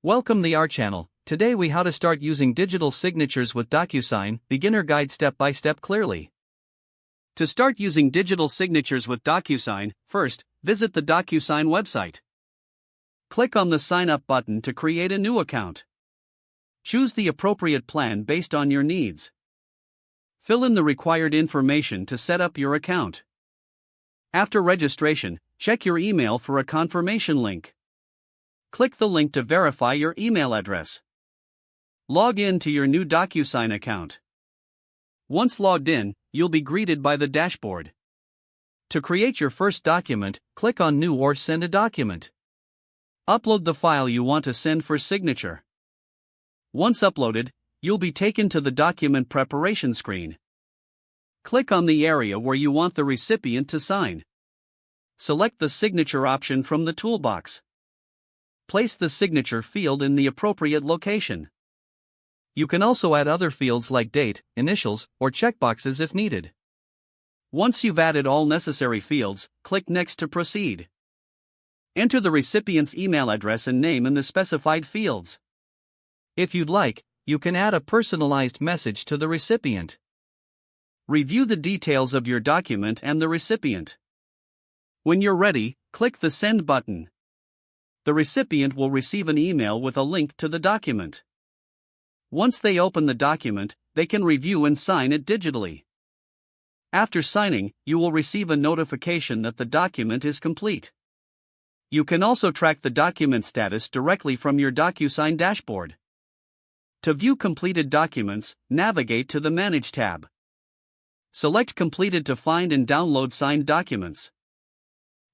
Welcome to our channel. Today we how to start using digital signatures with DocuSign, beginner guide step by step clearly. To start using digital signatures with DocuSign, first, visit the DocuSign website. Click on the Sign Up button to create a new account. Choose the appropriate plan based on your needs. Fill in the required information to set up your account. After registration, check your email for a confirmation link. Click the link to verify your email address. Log in to your new DocuSign account. Once logged in, you'll be greeted by the dashboard. To create your first document, click on New or Send a Document. Upload the file you want to send for signature. Once uploaded, you'll be taken to the document preparation screen. Click on the area where you want the recipient to sign. Select the signature option from the toolbox. Place the signature field in the appropriate location. You can also add other fields like date, initials, or checkboxes if needed. Once you've added all necessary fields, click Next to proceed. Enter the recipient's email address and name in the specified fields. If you'd like, you can add a personalized message to the recipient. Review the details of your document and the recipient. When you're ready, click the Send button. The recipient will receive an email with a link to the document. Once they open the document, they can review and sign it digitally. After signing, you will receive a notification that the document is complete. You can also track the document status directly from your DocuSign dashboard. To view completed documents, navigate to the Manage tab. Select Completed to find and download signed documents.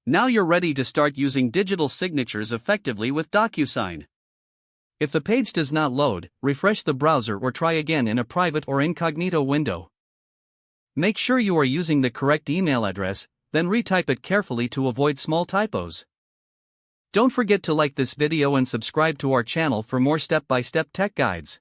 Now you're ready to start using digital signatures effectively with DocuSign. If the page does not load, refresh the browser or try again in a private or incognito window. Make sure you are using the correct email address, then retype it carefully to avoid small typos. Don't forget to like this video and subscribe to our channel for more step-by-step tech guides.